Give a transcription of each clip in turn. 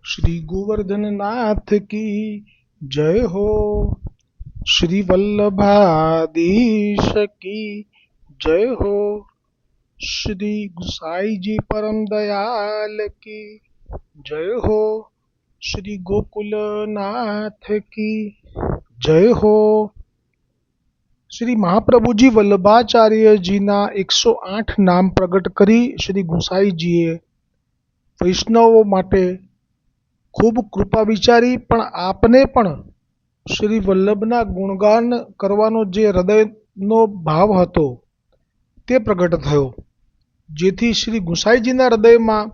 श्री गोवर्धन नाथ की जय हो। श्री वल्लभाधीश की जय हो। श्री गुसाई जी परम दयाल की जय हो। श्री गोकुलनाथ की जय हो। श्री महाप्रभुजी વલ્લભાચાર્યજીના 108 નામ પ્રગટ કરી શ્રી ગુસાઈજીએ વૈષ્ણવો માટે ખૂબ કૃપા વિચારી, પણ આપને પણ શ્રી વલ્લભના ગુણગાન કરવાનો જે હૃદયનો ભાવ હતો તે પ્રગટ થયો, જેથી શ્રી ગુસાઈજીના હૃદયમાં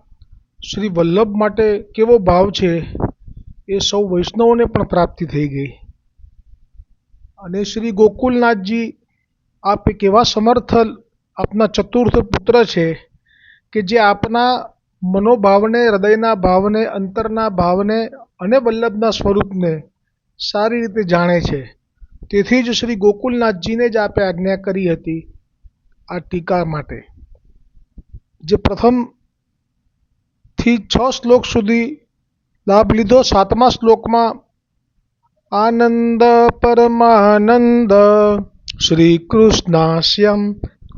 શ્રી વલ્લભ માટે કેવો ભાવ છે એ સૌ વૈષ્ણવોને પણ પ્રાપ્તિ થઈ ગઈ. અને શ્રી ગોકુલનાથજી આપ એક એવા સમર્થ આપના ચતુર્થ પુત્ર છે કે જે આપના મનોભાવને, હૃદયના ભાવને, અંતરના ભાવને અને વલ્લભના સ્વરૂપને સારી રીતે જાણે છે. તેથી જ શ્રી ગોકુલનાથજીને જ આપે આજ્ઞા કરી હતી આ ટીકા માટે, જે પ્રથમથી 6 શ્લોક સુધી લાભ લીધો. 7મા શ્લોકમાં આનંદ પરમાનંદ શ્રી કૃષ્ણાસ્યમ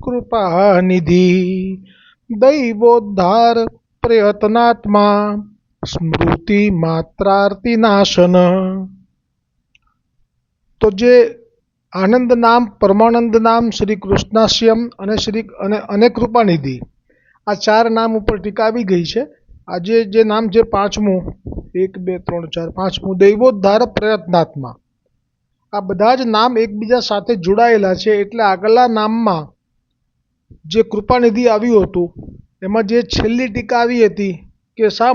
કૃપાનિધિ દૈવોદ્ધાર પ્રયત્નાત્મા સ્મૃતિ માત્રાર્તિનાશન. તો જે આનંદ નામ, પરમાનંદ નામ, શ્રી કૃષ્ણાસ્યમ અને કૃપાનિધિ, આ 4 નામ ઉપર ટીકા આવી ગઈ છે. આજે જે નામ છે 5મું, 1 2 3 4 5મું દૈવોદ્ધાર પ્રયત્નાત્મા, આ બધા જ નામ એકબીજા સાથે જોડાયેલા છે. એટલે આગળના નામમાં જે કૃપાનિધિ આવ્યું હતું એમાં જે છેલ્લી ટીકા આવી હતી કે શા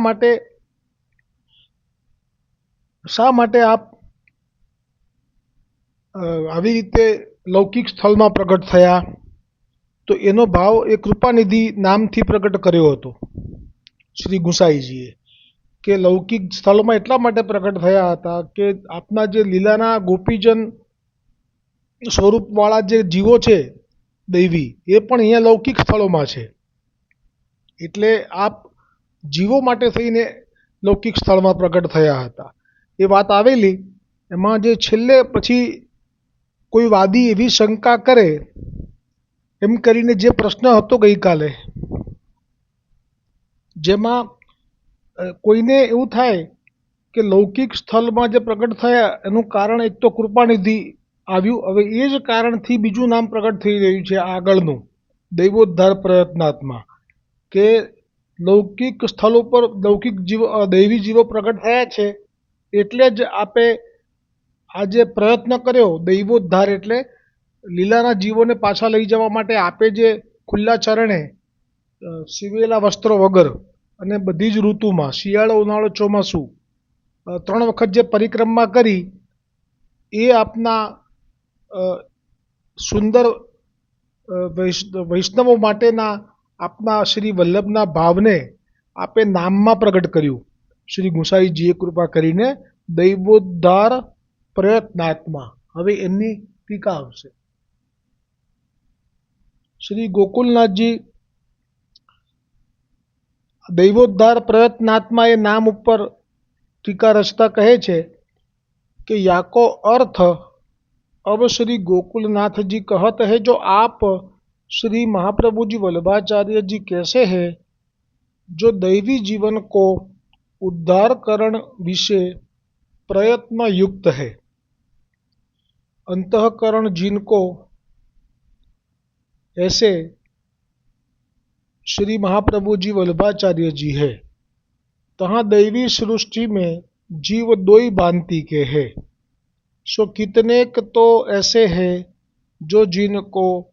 માટે આપ આવી રીતે લૌકિક સ્થળમાં પ્રગટ થયા, તો એનો ભાવ એ કૃપાનિધિ નામથી પ્રગટ કર્યો હતો શ્રી ગુસાઈજીએ, કે લૌકિક સ્થળમાં એટલા માટે પ્રગટ થયા હતા કે આપના જે લીલાના ગોપીજન સ્વરૂપવાળા જે જીવો છે દૈવી, એ પણ અહીંયા લૌકિક સ્થળોમાં છે. એટલે આપ જીવો માટે થઈને લૌકિક સ્થળમાં પ્રગટ થયા હતા એ વાત આવેલી. એમાં જે છેલ્લે પછી કોઈ વાદી એવી શંકા કરે એમ કરીને જે પ્રશ્ન હતો ગઈકાલે, જેમાં કોઈને એવું થાય કે લૌકિક સ્થળમાં જે પ્રગટ થયા એનું કારણ એક તો કૃપાનિધિ આવ્યું, હવે એ જ કારણથી બીજું નામ પ્રગટ થઈ રહ્યું છે આગળનું દૈવોદ્ધાર પ્રયત્નાત્મા, કે લૌકિક સ્થળો પર લૌકિક જીવો, દૈવી જીવો પ્રગટ થયા છે એટલે જ આપે આ જે પ્રયત્ન કર્યો દૈવોદ્ધાર, એટલે લીલાના જીવોને પાછા લઈ જવા માટે આપે જે ખુલ્લા ચરણે સીવેલા વસ્ત્રો વગર અને બધી જ ઋતુમાં, શિયાળો, ઉનાળો, ચોમાસું, 3 વખત જે પરિક્રમા કરી, એ આપના સુંદર વૈષ્ણવો માટેના આપના શ્રી વલ્લભના ભાવને આપે નામમાં પ્રગટ કર્યું. શ્રી ગુસાઈજીએ કૃપા કરીને દૈવોદ્ધાર પ્રયત્નાત્મા. હવે એમની ટીકા આવશે. શ્રી ગોકુલનાથજી દૈવોદ્ધાર પ્રયત્નાત્મા એ નામ ઉપર ટીકા રચતા કહે છે कि याको अर्थ अब श्री गोकुलनाथ जी कहत है, जो आप श्री महाप्रभु जी वल्लभाचार्य जी कैसे हैं, जो दैवी जीवन को उद्धार करण विषय प्रयत्न युक्त है, अंतःकरण जिनको ऐसे श्री महाप्रभु जी वल्लभाचार्य जी है, तहाँ दैवी सृष्टि में जीव 2 भांति के हैं, सो कितनेक तो ऐसे हैं जो जिनको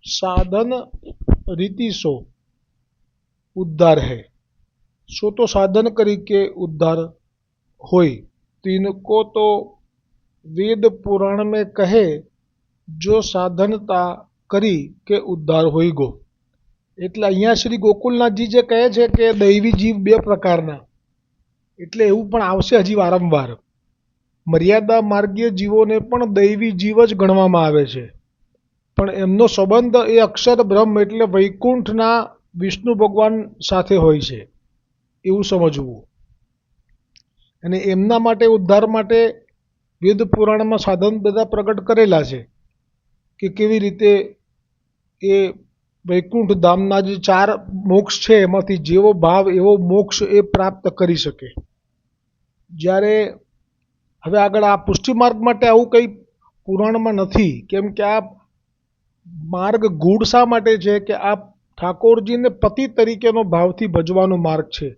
साधन रीति सो उद्धार है, सो तो साधन करी के उद्धार होय, तिनको तो वेद पुराण में कहे जो साधनता करी के उद्धार होई गो. એટલે અહીંયા શ્રી ગોકુલનાથજી જે કહે છે કે દૈવી જીવ 2 પ્રકારના, એટલે એવું પણ આવશે હજી વારંવાર. મર્યાદા માર્ગીય જીવોને પણ દૈવી જીવ જ ગણવામાં આવે છે, પણ એમનો સંબંધ એ અક્ષર બ્રહ્મ એટલે વૈકુંઠના વિષ્ણુ ભગવાન સાથે હોય છે એવું સમજવું. અને એમના માટે ઉદ્ધાર માટે વેદ પુરાણમાં સાધન બધા પ્રગટ કરેલા છે કે કેવી રીતે એ વૈકુંઠ ધામના જે 4 મોક્ષ છે એમાંથી જેવો ભાવ એવો મોક્ષ એ પ્રાપ્ત કરી શકે. જ્યારે હવે આગળ આ પુષ્ટિ માર્ગ માટે આવું કંઈ પુરાણમાં નથી, કેમ કે આ માર્ગ ગૂઢ શા માટે છે કે આ ઠાકોરજીને પતિ તરીકેનો ભાવથી ભજવાનો માર્ગ છે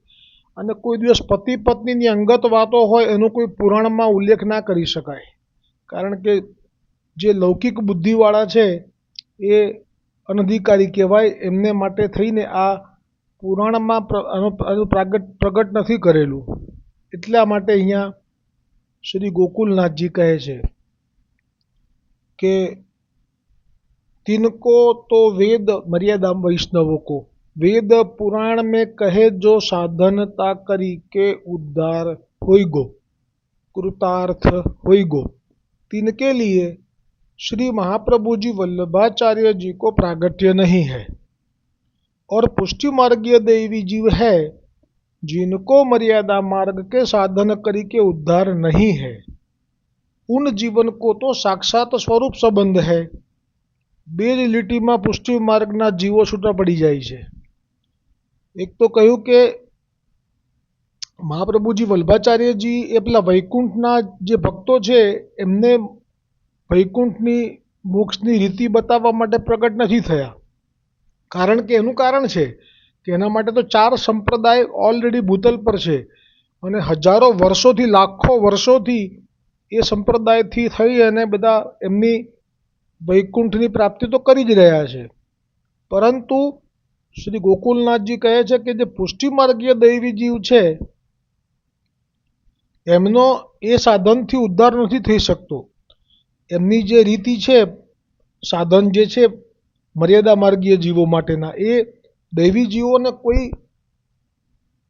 અને કોઈ દિવસ પતિ પત્નીની અંગત વાતો હોય એનો કોઈ પુરાણમાં ઉલ્લેખ ના કરી શકાય. કારણ કે જે લૌકિક બુદ્ધિવાળા છે એ અનધિકારી કહેવાય, એમને માટે થઈને આ પુરાણમાં પ્રગટ નથી કરેલું. એટલા માટે અહીંયા શ્રી ગોકુલનાથજી કહે છે કે तिनको तो वेद मर्यादा वैष्णवों को वेद पुराण में कहे जो साधनता करी के उद्धार होइगो कृतार्थ होइगो, तिनके लिए श्री महाप्रभु जी वल्लभाचार्य जी को प्रागट्य नहीं है और पुष्टि मार्गीय दैवी जीव है जिनको मर्यादा मार्ग के साधन करी के उद्धार नहीं है, उन जीवन को तो साक्षात स्वरूप संबंध है. બે જ લીટીમાં પુષ્ટિ માર્ગના જીવો છૂટા પડી જાય છે. એક તો કહ્યું કે મહાપ્રભુજી વલ્લભાચાર્યજી એ પેલા વૈકુંઠના જે ભક્તો છે એમને વૈકુંઠની મોક્ષની રીતિ બતાવવા માટે પ્રગટ નથી થયા. કારણ કે એનું કારણ છે કે એના માટે તો 4 સંપ્રદાય ઓલરેડી ભૂતલ પર છે અને હજારો વર્ષોથી લાખો વર્ષોથી એ સંપ્રદાયથી થઈ અને બધા એમની વૈકુંઠની પ્રાપ્તિ તો કરી જ રહ્યા છે. પરંતુ શ્રી ગોકુલનાથજી કહે છે કે જે પુષ્ટિ માર્ગીય દૈવી જીવ છે એમનો એ સાધનથી ઉદ્ધાર નથી થઈ શકતો. એમની જે રીતિ છે, સાધન જે છે મર્યાદા માર્ગીય જીવો માટેના, એ દૈવી જીવોને કોઈ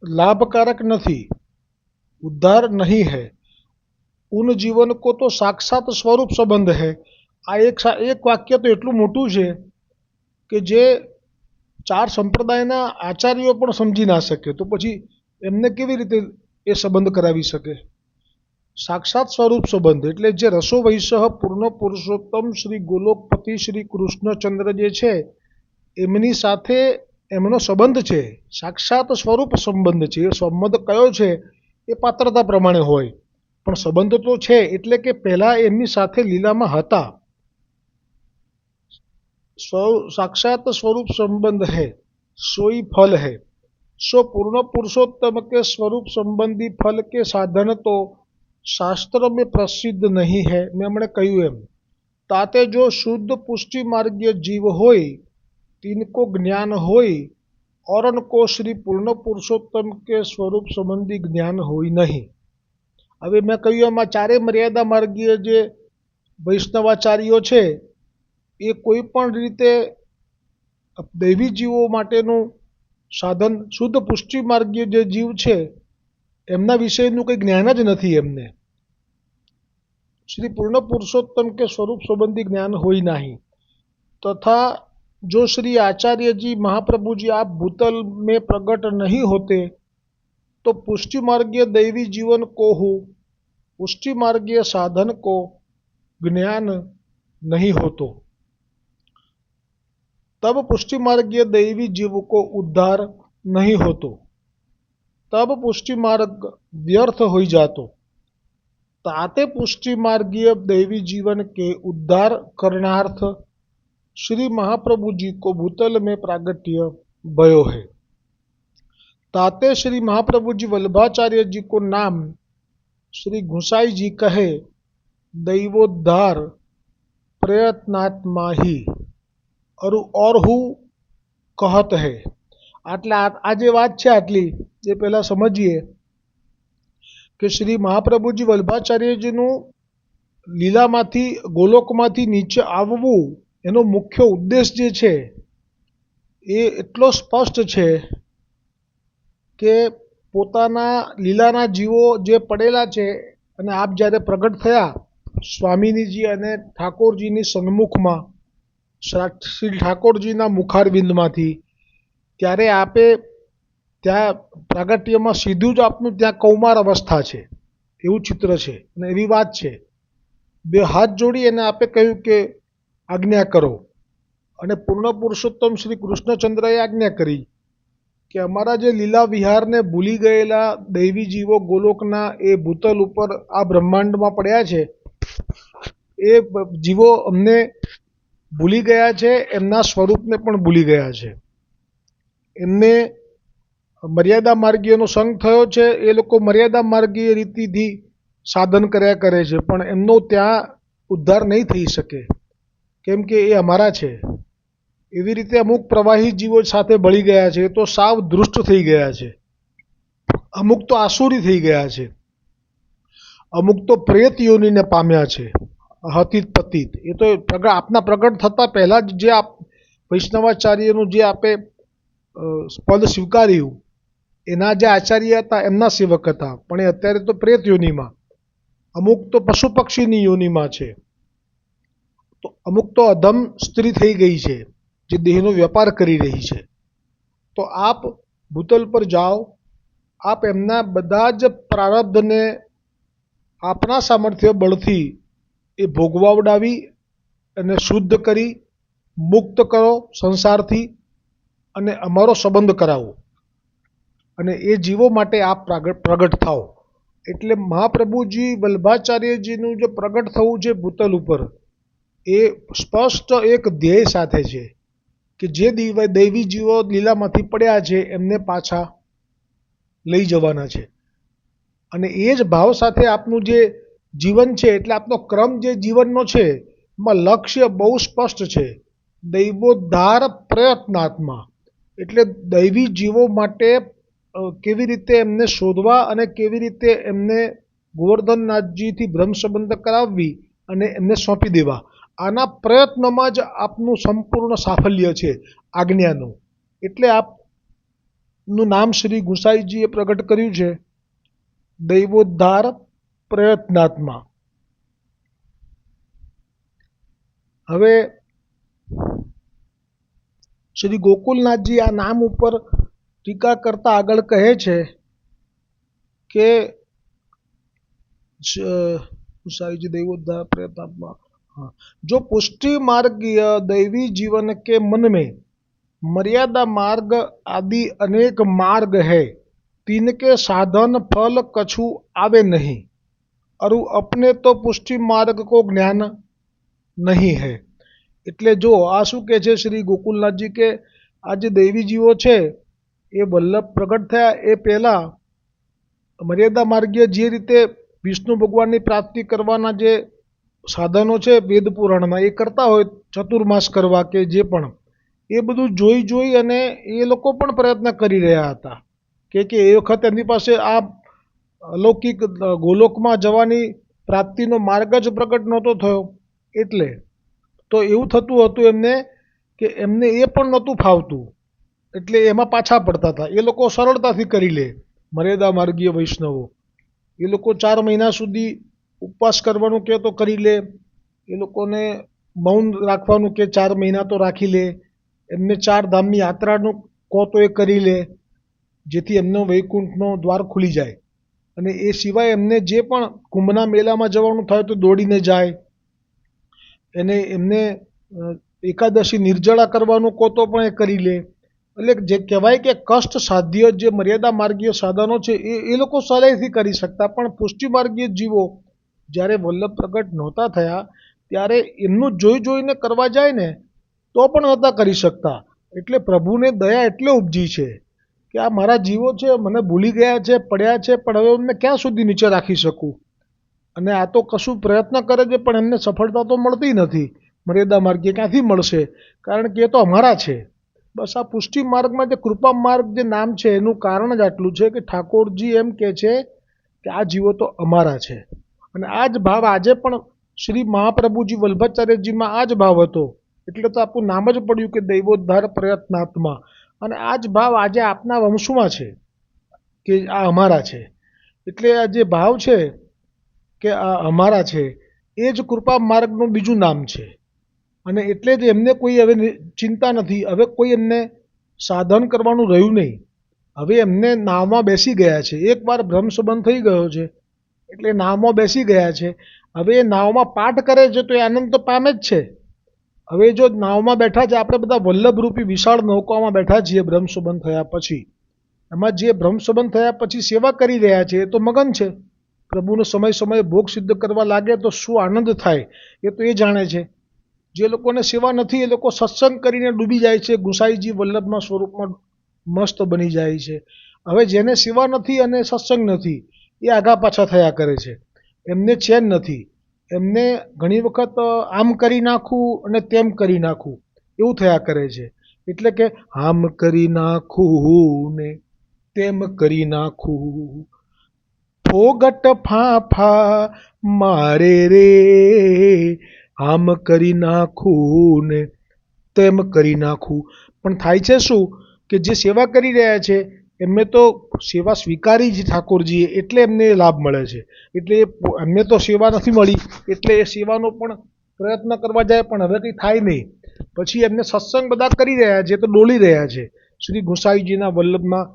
લાભકારક નથી, ઉદ્ધાર નહીં है. उन जीवन को तो साक्षात स्वरूप संबंध है. આ એક વાક્ય તો એટલું મોટું છે કે જે 4 સંપ્રદાયના આચાર્યો પણ સમજી ના શકે, તો પછી એમને કેવી રીતે એ સંબંધ કરાવી શકે. સાક્ષાત સ્વરૂપ સંબંધ એટલે જે રસો વૈસહ પૂર્ણ પુરુષોત્તમ શ્રી ગોલોકપતિ શ્રી કૃષ્ણચંદ્ર જે છે એમની સાથે એમનો સંબંધ છે, સાક્ષાત સ્વરૂપ સંબંધ છે. એ સંબંધ કયો છે એ પાત્રતા પ્રમાણે હોય, પણ સંબંધ તો છે એટલે કે પહેલાં એમની સાથે લીલામાં હતા. साक्षात स्वरूप संबंध है, सोई फल है. सो पूर्ण पुरुषोत्तम के स्वरूप संबंधी फल के साधन तो शास्त्र में प्रसिद्ध नहीं है. मैं हमने कहूँ एम ताते जो शुद्ध पुष्टि मार्गीय जीव होय तिनको ज्ञान होय और उनको श्री पूर्ण पुरुषोत्तम के स्वरूप संबंधी ज्ञान होय नहीं. હવે મેં કહ્યું એમાં 4 મર્યાદા માર્ગીય જે વૈષ્ણવાચાર્યો છે એ કોઈ પણ રીતે દૈવી જીવો માટેનું સાધન શુદ્ધ પુષ્ટિ માર્ગીય જે જીવ છે એમના વિષયનું કંઈ જ્ઞાન જ નથી એમને. શ્રી પૂર્ણ પુરુષોત્તમ કે સ્વરૂપ સંબંધી જ્ઞાન હોય નહીં. तथा जो श्री आचार्य जी महाप्रभु जी आप भूतल में प्रकट नहीं होते तो पुष्टि मार्गीय दैवी जीवन को हो, पुष्टि मार्गीय साधन को ज्ञान नहीं होतो, तब पुष्टि मार्गीय दैवी जीव को उद्धार नहीं होतो, तब पुष्टि मार्ग व्यर्थ हो जातो. ताते पुष्टि मार्गीय दैवी जीवन के उद्धार करणार्थ श्री महाप्रभु जी को भूतल में प्रागट्य भयो है. ताते श्री महाप्रभु जी वल्लभाचार्य जी को नाम श्री गुसाई जी कहे दैवोद्धार प्रयत्नात्मा ही और हूँ कहत है. આટલે આ જે વાત છે આટલી એ પહેલાં સમજીએ કે શ્રી મહાપ્રભુજી વલ્લભાચાર્યજીનું લીલામાંથી ગોલોકમાંથી નીચે આવવું એનો મુખ્ય ઉદ્દેશ જે છે એ એટલો સ્પષ્ટ છે કે પોતાના લીલાના જીવો જે પડેલા છે અને આપ જ્યારે પ્રગટ થયા સ્વામિનીજી અને ઠાકોરજીની સન્મુખમાં શ્રી ઠાકોરજીના મુખારવિંદમાંથી, ત્યારે આપે ત્યાં પ્રાગટ્યમાં સીધું જ આપનું ત્યાં કૌમાર અવસ્થા છે. એવું ચિત્ર છે અને એવી વાત છે. બે હાથ જોડી અને આપે કહ્યું કે આજ્ઞા કરો, અને પૂર્ણ પુરુષોત્તમ શ્રી કૃષ્ણચંદ્રએ આજ્ઞા કરી કે અમારા જે લીલા વિહારને ભૂલી ગયેલા દૈવી જીવો ગોલોકના એ ભૂતલ ઉપર આ બ્રહ્માંડમાં પડ્યા છે, એ જીવો અમને ભૂલી ગયા છે, એમના સ્વરૂપને પણ ભૂલી ગયા છે. એમને મર્યાદા માર્ગીયનો સંગ થયો છે. એ લોકો મર્યાદા માર્ગીય રીતિથી સાધન કર્યા કરે છે, પણ એમનો ત્યાં ઉદ્ધાર નહીં થઈ શકે, કેમ કે એ અમારા છે. એવી રીતે અમુક પ્રવાહી જીવો સાથે ભળી ગયા છે, એ તો સાવ દૃષ્ટ થઈ ગયા છે. અમુક તો આસુરી થઈ ગયા છે, અમુક તો પ્રેત યોનિને પામ્યા છે, હતીત પતિત. એ તો આપના પ્રગટ થતાં પહેલાં જ જે વૈષ્ણવાચાર્યનું જે આપે પદ સ્વીકાર્યું, એના જે આચાર્ય હતા એમના સેવક હતા, પણ એ અત્યારે તો પ્રેત યોનિમાં, અમુક તો પશુ પક્ષીની યોનિમાં છે, તો અમુક તો અધમ સ્ત્રી થઈ ગઈ છે જે દેહનો વેપાર કરી રહી છે. તો આપ ભૂતલ પર જાઓ, આપ એમના બધા જ પ્રારબ્ધને આપના સામર્થ્ય બળથી એ ભોગવાવડાવી અને શુદ્ધ કરી મુક્ત કરો સંસારથી, અને અમારો સંબંધ કરાવો, અને એ જીવો માટે આપ પ્રગટ થાઓ. એટલે મહાપ્રભુજી વલ્ભાચાર્યજીનું જે પ્રગટ થવું છે ભૂતલ ઉપર, એ સ્પષ્ટ એક ધ્યેય સાથે છે કે જે દૈવી જીવો લીલામાંથી પડ્યા છે એમને પાછા લઈ જવાના છે. અને એ જ ભાવ સાથે આપનું જે જીવન છે, એટલે આપનો ક્રમ જે જીવનનો છે એમાં લક્ષ્ય બહુ સ્પષ્ટ છે, દૈવોદ્ધાર પ્રયત્નાત્મા. એટલે દૈવી જીવો માટે કેવી રીતે એમને શોધવા અને કેવી રીતે એમને ગોવર્ધનનાથજીથી બ્રહ્મ સંબંધ કરાવવી અને એમને સોંપી દેવા, આના પ્રયત્નમાં જ આપનું સંપૂર્ણ સાફલ્ય છે આજ્ઞાનું. એટલે આપનું નામ શ્રી ગુસાઈજીએ પ્રગટ કર્યું છે, દૈવોદ્ધાર પ્રયત્નાત્મા. હવે શ્રી ગોકુલનાથજી આ નામ ઉપર ટીકા કરતા આગળ કહે છે કે गुसाईजी दैवोद्धार प्रयत्नात्मा। हाँ, जो पुष्टि मार्गीय दैवी जीवन के मन में मर्यादा मार्ग आदि अनेक मार्ग है, तिनके साधन फल कछु आवे नहीं, और अपने तो पुष्टि मार्ग को ज्ञान नहीं है. એટલે જો આ શું કહે છે શ્રી ગોકુલનાથજી કે આ જે દૈવી જીવો છે એ વલ્લભ પ્રગટ થયા એ પહેલાં મર્યાદા માર્ગીય જે રીતે વિષ્ણુ ભગવાનની પ્રાપ્તિ કરવાના જે સાધનો છે વેદ પુરાણમાં એ કરતા હોય, ચતુર્માસ કરવા કે જે પણ, એ બધું જોઈ અને એ લોકો પણ પ્રયત્ન કરી રહ્યા હતા કે એ વખત એમની પાસે આ અલૌકિક ગોલોકમાં જવાની પ્રાપ્તિનો માર્ગ જ પ્રગટ નહોતો થયો. એટલે તો એવું થતું હતું એમને કે એમને એ પણ નહોતું ફાવતું, એટલે એમાં પાછા પડતા હતા. એ લોકો સરળતાથી કરી લે, મર્યાદા માર્ગીય વૈષ્ણવો. એ લોકો 4 મહિના સુધી ઉપવાસ કરવાનું કહે તો કરી લે, એ લોકોને મૌન રાખવાનું કે 4 મહિના તો રાખી લે, એમને 4 ધામની યાત્રાનું કહો તો એ કરી લે, જેથી એમનો વૈકુંઠનો દ્વાર ખુલી જાય. અને એ સિવાય એમને જે પણ કુંભના મેળામાં જવાનું થાય તો દોડીને જાય, એને એમને એકાદશી નિર્જળા કરવાનું કહો તો પણ એ કરી લે. એટલે જે કહેવાય કે કષ્ટ સાધ્ય જે મર્યાદા માર્ગીય સાધનો છે એ લોકો સહેલાઈથી કરી શકતા, પણ પુષ્ટિ માર્ગીય જીવો જ્યારે વલ્લભ પ્રગટ નહોતા થયા ત્યારે એમનું જોઈને કરવા જાય ને તો પણ નહોતા કરી શકતા. એટલે પ્રભુને દયા એટલે ઉપજી છે કે આ મારા જીવો છે, મને ભૂલી ગયા છે, પડ્યા છે, પણ હવે એમને ક્યાં સુધી નીચે રાખી શકું. અને આ તો કશું પ્રયત્ન કરે છે પણ એમને સફળતા તો મળતી નથી. મર્યાદા માર્ગીય ક્યાંથી મળશે, કારણ કે એ તો અમારા છે. બસ આ પુષ્ટિ માર્ગમાં જે કૃપા માર્ગ જે નામ છે એનું કારણ જ આટલું છે કે ઠાકોરજી એમ કહે છે કે આ જીવો તો અમારા છે. અને આ જ ભાવ આજે પણ શ્રી મહાપ્રભુજી વલ્ભાચાર્યજીમાં આ જ ભાવ હતો, એટલે તો આપણું નામ જ પડ્યું કે દૈવોદ્ધાર પ્રયત્નાત્મા. અને આ જ ભાવ આજે આપના વંશમાં છે કે આ અમારા છે. એટલે આ જે ભાવ છે કે આ અમારા છે એ જ કૃપા માર્ગનું બીજું નામ છે. અને એટલે જ એમને કોઈ હવે ચિંતા નથી, હવે કોઈ એમને સાધન કરવાનું રહ્યું નહીં. હવે એમને નાવમાં બેસી ગયા છે, એકવાર બ્રહ્મ સંબંધ થઈ ગયો છે એટલે નાવમાં બેસી ગયા છે. હવે એ નાવમાં પાઠ કરે છે તો એ આનંદ તો પામે જ છે. હવે જો નાવમાં બેઠા છે, આપણે બધા વલ્લભરૂપી વિશાળ નૌકામાં બેઠા છીએ બ્રહ્મસંબંધ થયા પછી, એમાં જે બ્રહ્મસંબંધ થયા પછી સેવા કરી રહ્યા છે એ તો મગન છે. પ્રભુનો સમય સમયે ભોગ સિદ્ધ કરવા લાગે તો શું આનંદ થાય એ તો એ જાણે છે. જે લોકોને સેવા નથી એ લોકો સત્સંગ કરીને ડૂબી જાય છે, ગુસાઈજી વલ્લભના સ્વરૂપમાં મસ્ત બની જાય છે. હવે જેને સેવા નથી અને સત્સંગ નથી એ આગા પાછા થયા કરે છે. એમને ચેન નથી. એમને ઘણી વખત આમ કરી નાખવું અને તેમ કરી નાખવું એવું થયા કરે છે. એટલે કે આમ કરી નાખવું ને તેમ કરી નાખવું, ફોગટ ફાફા મારે રે, આમ કરી નાખવું ને તેમ કરી નાખવું. પણ થાય છે શું કે જે સેવા કરી રહ્યા છે એમને તો સેવા સ્વીકારી જ ઠાકોરજીએ એટલે એમને લાભ મળે છે. એટલે એમને તો સેવા નથી મળી એટલે એ સેવાનો પણ પ્રયત્ન કરવા જાય પણ હવે કંઈ થાય નહીં. પછી એમને સત્સંગ બધા કરી રહ્યા છે તો ડોલી રહ્યા છે શ્રી ગુસાઈજીના વલ્લભના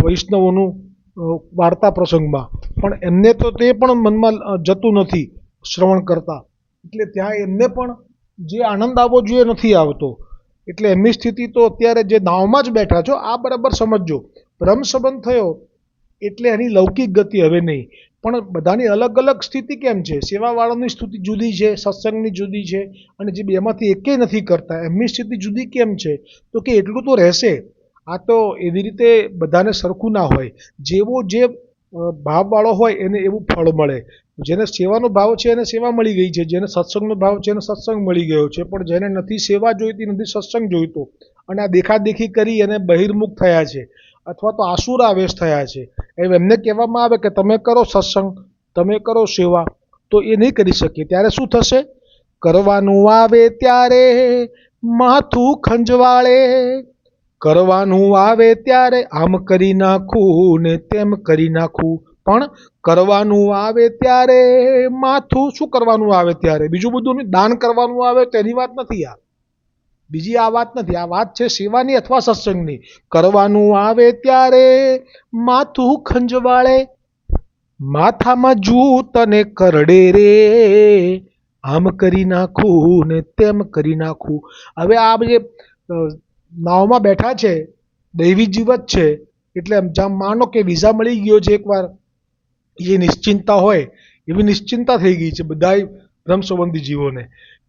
વૈષ્ણવોનું વાર્તા પ્રસંગમાં, પણ એમને તો તે પણ મનમાં જતું નથી શ્રવણ કરતા. એટલે ત્યાં એમને પણ જે આનંદ આવવો જોઈએ નથી આવતો. એટલે એમની સ્થિતિ તો અત્યારે જે નાવમાં જ બેઠા છો આ બરાબર સમજજો. બ્રહ્મ સંબંધ થયો એટલે એની લૌકિક ગતિ હવે નહીં, પણ બધાની અલગ અલગ સ્થિતિ કેમ છે? સેવાવાળાની સ્થિતિ જુદી છે, સત્સંગની જુદી છે, અને જે બેમાંથી એકેય નથી કરતા એમની સ્થિતિ જુદી કેમ છે? તો કે એટલું તો રહેશે. આ તો એવી રીતે બધાને સરખું ના હોય. જેવો જે ભાવવાળો હોય એને એવું ફળ મળે. જેને સેવાનો ભાવ છે એને સેવા મળી ગઈ છે, જેને સત્સંગનો ભાવ છે એને સત્સંગ મળી ગયો છે. પણ જેને નથી સેવા જોઈતી, નથી સત્સંગ જોઈતો અને આ દેખાદેખી કરી અને બહિર્મુખ થયા છે અથવા તો આસુરાવેશ થયા છે, એમને કહેવામાં આવે કે તમે કરો સત્સંગ, તમે કરો સેવા, તો એ નહીં કરી શકે. ત્યારે શું થશે? કરવાનું આવે ત્યારે માથું ખંજવાળે, કરવાનું આવે ત્યારે આમ કરી નાખું ને તેમ કરી નાખું, પણ કરવાનું આવે ત્યારે માથું શું કરવાનું આવે ત્યારે? બીજું બધું નહીં, દાન કરવાનું આવે તેની વાત નથી. આ બીજી આ વાત નથી. આ વાત છે સેવાની અથવા સત્સંગની. કરવાનું આવે ત્યારે માથું ખંજવાળે, માથામાં જૂત અને કરડે રે, આમ કરી નાખું ને તેમ કરી નાખું. હવે આ જે નાવમાં બેઠા છે દૈવી જીવત છે એટલે જામ માનો કે વિઝા મળી ગયો છે એકવાર, એ નિશ્ચિંતા હોય એવી નિશ્ચિંતા થઈ ગઈ છે બધા બ્રહ્મસંબંધી જીવોને.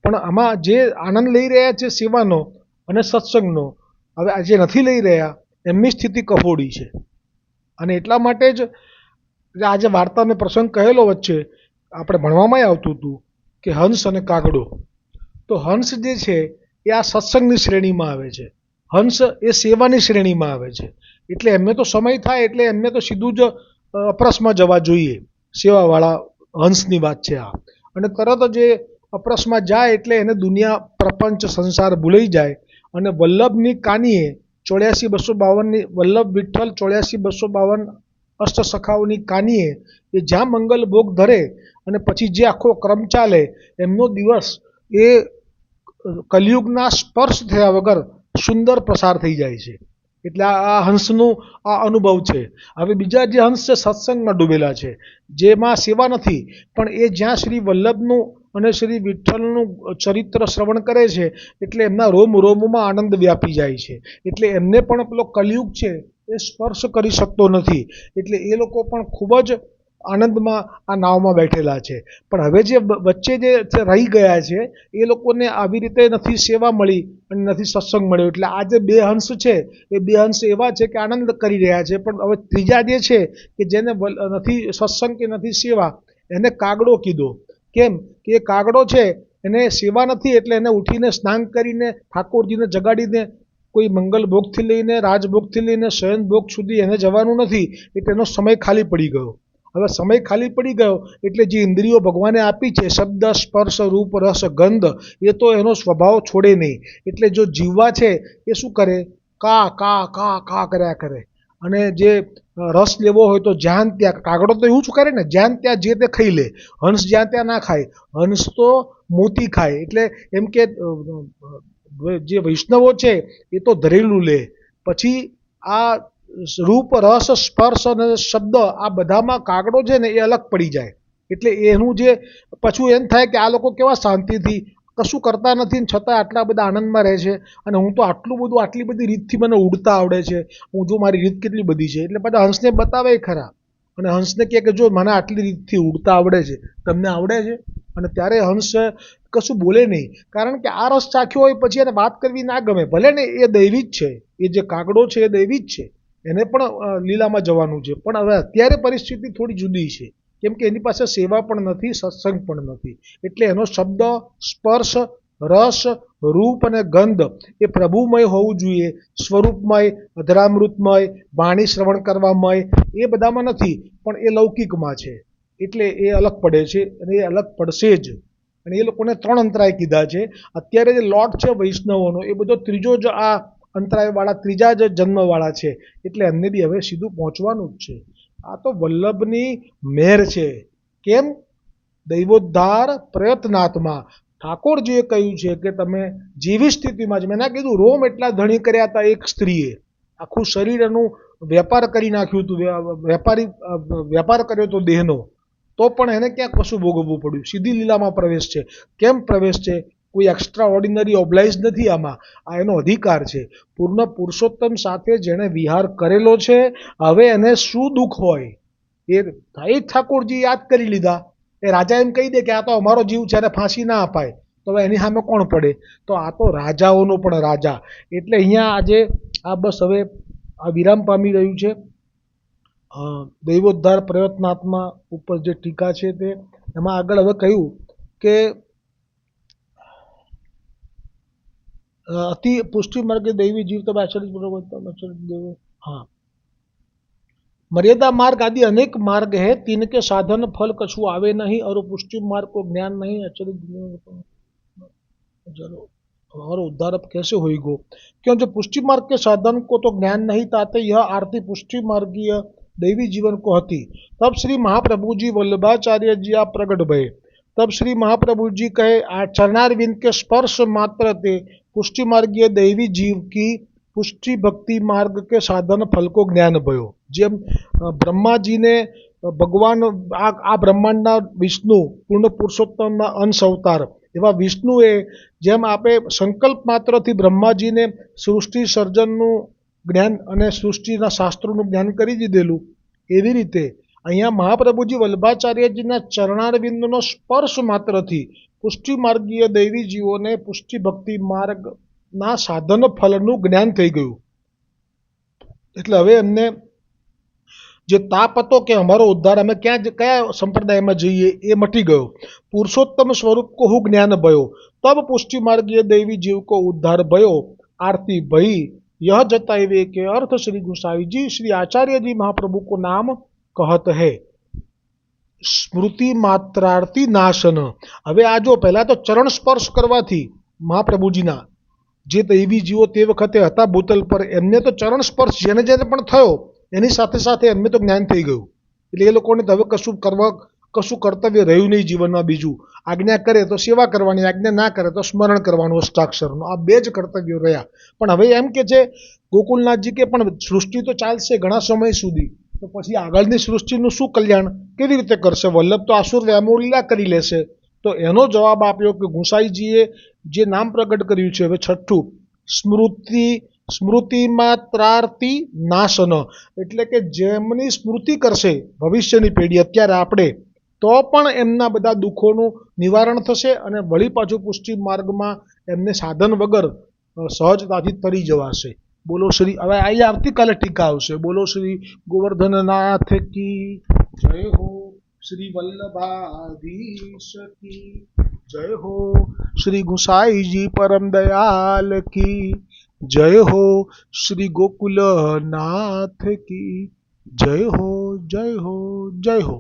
પણ આમાં જે આનંદ લઈ રહ્યા છે સેવાનો અને સત્સંગનો, હવે આજે નથી લઈ રહ્યા એમની સ્થિતિ કફોડી છે. અને એટલા માટે જ આજે વાર્તા મેં પ્રસંગ કહેલો વચ્ચે આપણે ભણવામાં આવતું હતું કે હંસ અને કાગડો. તો હંસ જે છે એ આ સત્સંગની શ્રેણીમાં આવે છે, હંસ એ સેવાની શ્રેણીમાં આવે છે. એટલે એમને તો સમય થાય એટલે એમને તો સીધું જ અપરસમાં જવા જોઈએ. સેવાવાળા હંસની વાત છે આ. અને તરત જ એ અપરસમાં જાય એટલે એને દુનિયા પ્રપંચ સંસાર ભૂલાઈ જાય અને વલ્લભની કાનીએ 84,252ની વલ્લભ વિઠ્ઠલ 84,252 અષ્ટસખાઓની કાનીએ એ જ્યાં મંગલ ભોગ ધરે અને પછી જે આખો ક્રમ ચાલે એમનો દિવસ એ કલિયુગના સ્પર્શ થયા વગર સુંદર પસાર થઈ જાય છે. એટલે આ હંસનું આ અનુભવ છે. હવે બીજા જે હંસ છે સત્સંગમાં ડૂબેલા છે, જેમાં સેવા નથી, પણ એ જ્યાં શ્રી વલ્લભનું અને શ્રી વિઠ્ઠલનું ચરિત્ર શ્રવણ કરે છે એટલે એમના રોમ રોમમાં આનંદ વ્યાપી જાય છે. એટલે એમને પણ પેલો કલિયુગ છે એ સ્પર્શ કરી શકતો નથી. એટલે એ લોકો પણ ખૂબ જ આનંદમાં આ નાવમાં બેઠેલા છે. પણ હવે જે વચ્ચે જે રહી ગયા છે એ લોકોને આવી રીતે નથી સેવા મળી અને નથી સત્સંગ મળ્યો. એટલે આ જે બે હંસ છે એ બે હંસ એવા છે કે આનંદ કરી રહ્યા છે. પણ હવે ત્રીજા જે છે કે જેને નથી સત્સંગ કે નથી સેવા, એને કાગડો કીધો. કેમ કે એ કાગડો છે એને સેવા નથી એટલે એને ઉઠીને સ્નાન કરીને ઠાકોરજીને જગાડીને કોઈ મંગલ ભોગથી લઈને રાજભોગથી લઈને શયન ભોગ સુધી એને જવાનું નથી. એટલે એનો સમય ખાલી પડી ગયો. હવે સમય ખાલી પડી ગયો એટલે જે ઇન્દ્રિયો ભગવાને આપી છે શબ્દ સ્પર્શ રૂપ રસ ગંધ, એ તો એનો સ્વભાવ છોડે નહીં. એટલે જો જીવવા છે એ શું કરે? કા કા કા કા કર્યા કરે. અને જે રસ લેવો હોય તો જ્યાં ત્યાં, કાગડો તો એવું જ કરે ને, જ્યાં ત્યાં જે તે ખાઈ લે. હંસ જ્યાં ત્યાં ના ખાય, હંસ તો મોતી ખાય. એટલે એમ કે જે વૈષ્ણવો છે એ તો ધરેલું લે. પછી આ રૂપ રસ સ્પર્શ અને શબ્દ આ બધામાં કાગડો છે ને એ અલગ પડી જાય. એટલે એનું જે પાછું એમ થાય કે આ લોકો કેવા શાંતિથી કશું કરતા નથી છતાં આટલા બધા આનંદમાં રહે છે, અને હું તો આટલી બધી રીતથી મને ઉડતા આવડે છે, હું જો મારી રીત કેટલી બધી છે. એટલે બધા હંસને બતાવે ખરા, અને હંસને કહે કે જો મને આટલી રીતથી ઉડતા આવડે છે, તમને આવડે છે? અને ત્યારે હંસ કશું બોલે નહીં, કારણ કે આ રસ ચાખ્યો હોય પછી એને વાત કરવી ના ગમે. ભલે ને એ દૈવી જ છે, એ જે કાગડો છે એ દૈવી જ છે, એને પણ લીલામાં જવાનું છે, પણ હવે અત્યારે પરિસ્થિતિ થોડી જુદી છે, કેમ કે એની પાસે સેવા પણ નથી, સત્સંગ પણ નથી. એટલે એનો શબ્દ, સ્પર્શ, રસ, રૂપ અને ગંધ એ પ્રભુમય હોવું જોઈએ, સ્વરૂપમય, અધરામૃતમય, વાણી શ્રવણ કરવામય, એ બધામાં નથી, પણ એ લૌકિકમાં છે. એટલે એ અલગ પડે છે, અને એ અલગ પડશે જ. અને એ લોકોને 3 અંતરાય કીધા છે. અત્યારે જે લોટ છે વૈષ્ણવોનો, એ બધો ત્રીજો જ આ અંતરાયવાળા, ત્રીજા જ જન્મવાળા છે. એટલે એમને બી હવે સીધું પહોંચવાનું જ છે. આ તો વલ્લભની મેર છે. કેમ? દૈવોદ્ધાર પ્રયત્નાત્મા. ઠાકોરજીએ કહ્યું છે કે તમે જેવી સ્થિતિમાં જ, મેં ના કીધું રોમ એટલા ધણી કર્યા હતા એક સ્ત્રીએ, આખું શરીર એનું વેપાર કરી નાખ્યું હતું, વેપાર કર્યો હતો દેહનો, તો પણ એને ક્યાં કશું ભોગવવું પડ્યું. સીધી લીલામાં પ્રવેશ છે. કેમ પ્રવેશ છે? કોઈ એક્સ્ટ્રા ઓર્ડિનરી ઓબ્લાઇઝ નથી આમાં, આ એનો અધિકાર છે. પૂર્ણ પુરુષોત્તમ સાથે જેણે વિહાર કરેલો છે, હવે એને શું દુઃખ હોય એ ઠાકોરજી યાદ કરી લીધા. એ રાજા એમ કહી દે કે આ તો અમારો જીવ છે, એને ફાંસી ના અપાય, તો હવે એની સામે કોણ પડે? તો આ તો રાજાઓનો પણ રાજા. એટલે અહીંયા આજે આ બસ હવે આ વિરામ પામી રહ્યું છે. દૈવોદ્ધાર પ્રયત્નાત્મા ઉપર જે ટીકા છે તે, એમાં આગળ હવે કહ્યું કે અતિ પુષ્ટિ માર્ગે દૈવી જીવ તબ આચરિત देव। हाँ, मर्यादा मार्ग आदि अनेक मार्ग है, तीन के साधन फल कछु आवे नहीं, और पुष्टि मार्ग को ज्ञान नहीं आचरित। चलो और उद्धार अब कैसे होइगो? क्यों जो पुष्टि मार्ग के साधन को तो ज्ञान नहीं ताते, यह आरती पुष्टि मार्गीय दैवी जीवन को हती। तब श्री महाप्रभु जी वल्लभाचार्य जी आप प्रगट भये। तब श्री महाप्रभु जी कहे आ चरणारविंद के स्पर्श मात्र ते पुष्टि मार्गीय दैवी जीव की पुष्टि भक्ति मार्ग के साधन फल को ज्ञान भयो। जेम ब्रह्मा जी ने भगवान आ ब्रह्मांडना विष्णु पूर्ण पुरुषोत्तम अंश अवतार एवं विष्णुए जेम आपे संकल्प मात्रथी ब्रह्माजीने सृष्टि सर्जनનું જ્ઞાન અને સૃષ્ટિના શાસ્ત્રોનું જ્ઞાન કરી દીધેલું, એવી રીતે અહીંયા મહાપ્રભુજી વલ્લભાચાર્યજીના ચરણારવિંદનો સ્પર્શ માત્રથી પુષ્ટિ માર્ગીય દૈવી જીવોને પુષ્ટિ ભક્તિ માર્ગના સાધન ફલનું જ્ઞાન થઈ ગયું. એટલે હવે એમને જે તાપ હતો કે અમારો ઉદ્ધાર, અમે કયા સંપ્રદાયમાં જઈએ, એ મટી ગયો. પુરુષોત્તમ સ્વરૂપ को हु ज्ञान भयो, तब पुष्टि मार्गीय दैवी जीव को उद्धार भयो। आरती भई यह जतावे के अर्थ श्री गोसाई जी श्री आचार्य जी महाप्रभु को नाम कहत है। स्मृति मात्रार्थी नाशन। હવે આ જો પહેલા તો ચરણ સ્પર્શ કરવાથી મહાપ્રભુજીના જે દૈવી જીવો તે વખતે હતા બોતલ પર, એમને તો ચરણ સ્પર્શ જેને જેને પણ થયો એની સાથે સાથે એમને તો જ્ઞાન થઈ ગયું. એટલે એ લોકોને તો હવે કશું કર્તવ્ય રહ્યું નહીં જીવનમાં. બીજું આજ્ઞા કરે તો સેવા કરવાની, આજ્ઞા ના કરે તો સ્મરણ કરવાનું અષ્ટાક્ષરનું, આ બે જ કર્તવ્યો રહ્યા. પણ હવે એમ કે છે ગોકુલનાથજી કે પણ સૃષ્ટિ તો ચાલશે ઘણા સમય સુધી, તો પછી આગળની સૃષ્ટિનું શું કલ્યાણ કેવી રીતે કરશે? વલ્લભ તો આસુર વ્યામોલીલા કરી લેશે. તો એનો જવાબ આપ્યો કે ગુસાઈજીએ જે નામ પ્રગટ કર્યું છે હવે છઠ્ઠું, સ્મૃતિ માત્રાર્થી નાશન, એટલે કે જેમની સ્મૃતિ કરશે ભવિષ્યની પેઢી, અત્યારે આપણે, તો પણ એમના બધા દુઃખોનું નિવારણ થશે, અને વળી પાછું પુષ્ટિ માર્ગમાં એમને સાધન વગર સહજતાથી તરી જવાશે. બોલો શ્રી, હવે અહીં આવતીકાલે ટીકા આવશે. બોલો શ્રી ગોવર્ધનનાથ કી જય હો, શ્રી વલ્લભાધીશ કી જય હો, શ્રી ગુસાઈજી પરમ દયાલ કી જય હો, શ્રી ગોકુલનાથ કી જય હો, જય હો, જય હો.